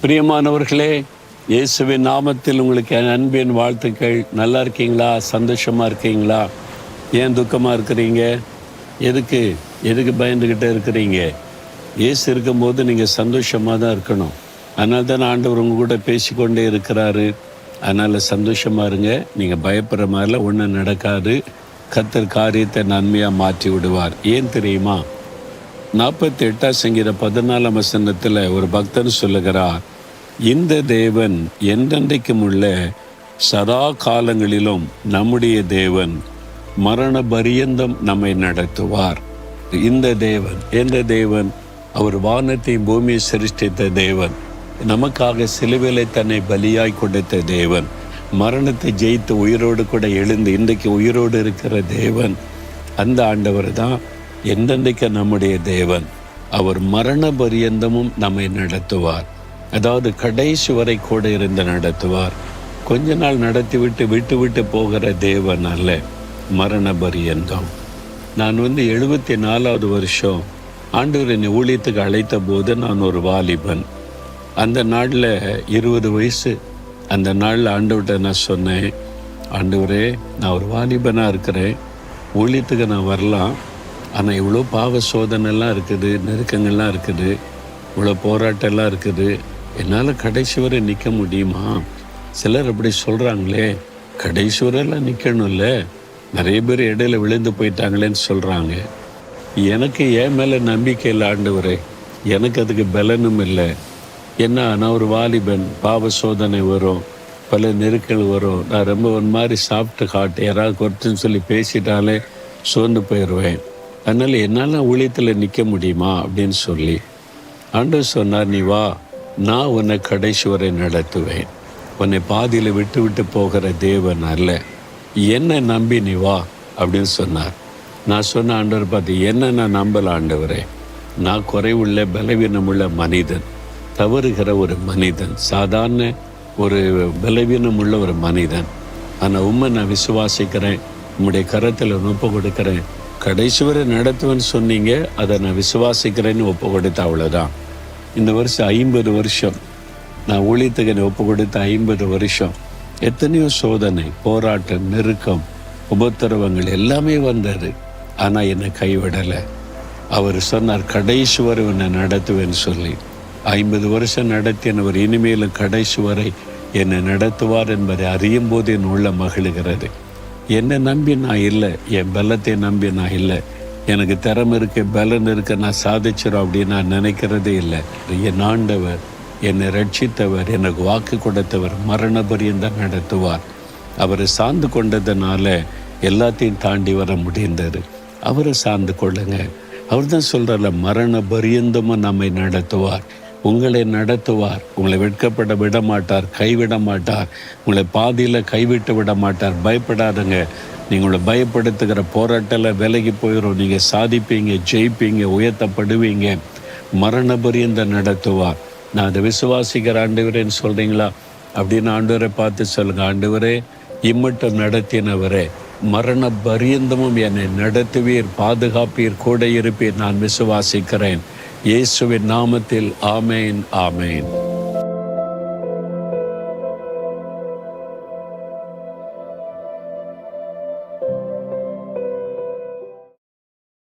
பிரியமானவர்களே, இயேசுவின் நாமத்தில் உங்களுக்கு என் அன்பின் வாழ்த்துக்கள். நல்லா இருக்கீங்களா? சந்தோஷமா இருக்கீங்களா? ஏன் துக்கமாக இருக்கிறீங்க? எதுக்கு எதுக்கு பயந்துக்கிட்டே இருக்கிறீங்க? இயேசு இருக்கும்போது நீங்கள் சந்தோஷமாக தான் இருக்கணும். அதனால தான் ஆண்டவர் உங்கள் கூட பேசிக்கொண்டே இருக்கிறாரு. அதனால் சந்தோஷமாக இருங்க. நீங்கள் பயப்படுற மாதிரிலாம் ஒன்றும் நடக்காது. கர்த்தர் காரியத்தை நன்மையாக மாற்றி விடுவார். ஏன் தெரியுமா? 48 சங்கீத 14 வசனத்தில் ஒரு பக்தர் சொல்லுகிறார், இந்த தேவன் என்றென்றைக்கும் உள்ள சதா காலங்களிலும் நம்முடைய தேவன் மரண பரியந்தம் நம்மை நடத்துவார். இந்த தேவன் எந்த தேவன்? அவர் வானத்தை பூமியை சிருஷ்டித்த தேவன், நமக்காக சிலுவையிலே தன்னை பலியாய் கொடுத்த தேவன், மரணத்தை ஜெயித்து உயிரோடு கூட எழுந்து இன்றைக்கு உயிரோடு இருக்கிற தேவன். அந்த ஆண்டவர் தான் என்றென்றைக்கு நம்முடைய தேவன். அவர் மரண பரியந்தமும் நம்மை நடத்துவார். அதாவது கடைசி வரை கூட இருந்து நடத்துவார். கொஞ்ச நாள் நடத்திவிட்டு விட்டு விட்டு போகிற தேவன் அல்ல, மரண பரியந்தம். நான் 74வது வருஷம் ஆண்டவர் என்னை ஊழியத்துக்கு அழைத்த போது நான் ஒரு வாலிபன். அந்த நாளில் 20 வயசு. அந்த நாளில் ஆண்டவர்கிட்ட நான் சொன்னேன், ஆண்டவரே, நான் ஒரு வாலிபனாக இருக்கிறேன், ஊழியத்துக்கு நான் வரலாம், ஆனால் இவ்வளோ பாவ சோதனைலாம் இருக்குது, நெருக்கங்கள்லாம் இருக்குது, இவ்வளோ போராட்டம்லாம் இருக்குது, என்னால் கடைசி வரை நிற்க முடியுமா? சிலர் அப்படி சொல்கிறாங்களே, கடைசி வரைலாம் நிற்கணும்ல, நிறைய பேர் இடையில விழுந்து போயிட்டாங்களேன்னு சொல்கிறாங்க. எனக்கு என் மேலே நம்பிக்கை இல்லை ஆண்டவரே, எனக்கு அதுக்கு பலனும் இல்லை. ஏன்னா நான் ஒரு வாலிபன், பாவ சோதனை வரும், பல நெருக்கல் வரும், நான் ரொம்ப ஒரு மாதிரி சாப்பிட்டு காட்டு யாராவது குறைச்சுன்னு சொல்லி பேசிட்டாலே சோர்ந்து போயிடுவேன். அதனால் என்னால் ஊழியத்தில் நிற்க முடியுமா அப்படின்னு சொல்லி ஆண்டவர் சொன்னார், நீ வா, நான் உன்னை கடைசி வரை நடத்துவேன். உன்னை பாதியில் விட்டு விட்டு போகிற தேவன் அல்ல, என்னை நம்பி நீ வா அப்படின்னு சொன்னார். நான் சொன்ன ஆண்டவர் பார்த்து, என்ன நான் நம்பல ஆண்டவரே, நான் குறைவுள்ள பலவீனமுள்ள மனிதன், தவறுகிற ஒரு மனிதன், சாதாரண ஒரு பலவீனமுள்ள ஒரு மனிதன். ஆனால் உண்மை நான் விசுவாசிக்கிறேன், உம்முடைய கரத்தில் ஒப்பு கொடுக்குறேன், கடைசி வரை நடத்துவேன்னு சொன்னீங்க, அதை நான் விசுவாசிக்கிறேன்னு ஒப்பு கொடுத்த, அவ்வளோதான். இந்த வருஷம் 50 வருஷம் நான் ஊழியத்துக்கு என்னை ஒப்பு கொடுத்த 50 வருஷம் எத்தனையோ சோதனை, போராட்டம், நெருக்கம், உபத்திரவங்கள் எல்லாமே வந்தது. ஆனால் என்னை கைவிடலை. அவர் சொன்னார், கடைசி வரை என்னை நடத்துவேன்னு சொல்லி 50 வருஷம் நடத்தினவர் இனிமேலும் கடைசி வரை என்னை நடத்துவார் என்பதை அறியும் போது என் உள்ள மகிழுகிறது. என்னை நம்பி நான் இல்லை, என் பலத்தை நம்பி நான் இல்லை, எனக்கு திறமை இருக்க பலன் இருக்க நான் சாதிச்சிடும் அப்படின்னு நான் நினைக்கிறதே இல்லை. என் ஆண்டவர், என்னை ரட்சித்தவர், எனக்கு வாக்கு கொடுத்தவர் மரண பரியந்தம் நடத்துவார். அவரை சார்ந்து கொண்டதுனால எல்லாத்தையும் தாண்டி வர முடிந்தது. அவரை சார்ந்து கொள்ளுங்க. அவர் தான் சொல்கிறார்ல, மரண பரியந்தமும் நம்மை நடத்துவார், உங்களை நடத்துவார், உங்களை வெட்கப்பட விட மாட்டார், கைவிட மாட்டார், உங்களை பாதியில் கைவிட்டு விட மாட்டார். பயப்படாதுங்க. நீங்களை பயப்படுத்துகிற போராட்டத்தில் விலகி போயிடும். நீங்கள் சாதிப்பீங்க, ஜெயிப்பீங்க, உயர்த்தப்படுவீங்க. மரண பரியந்தம் நடத்துவார். நான் அதை விசுவாசிக்கிற ஆண்டவரேன்னு சொல்கிறீங்களா? அப்படின்னு ஆண்டவரை பார்த்து சொல்லுங்கள், ஆண்டவரே, இம்மட்டும் நடத்தினவரே, மரண பரியந்தமும் என்னை நடத்துவீர், பாதுகாப்பீர், கூட இருப்பீர், நான் விசுவாசிக்கிறேன். இயேசுவின் நாமத்தில் ஆமேன், ஆமேன்.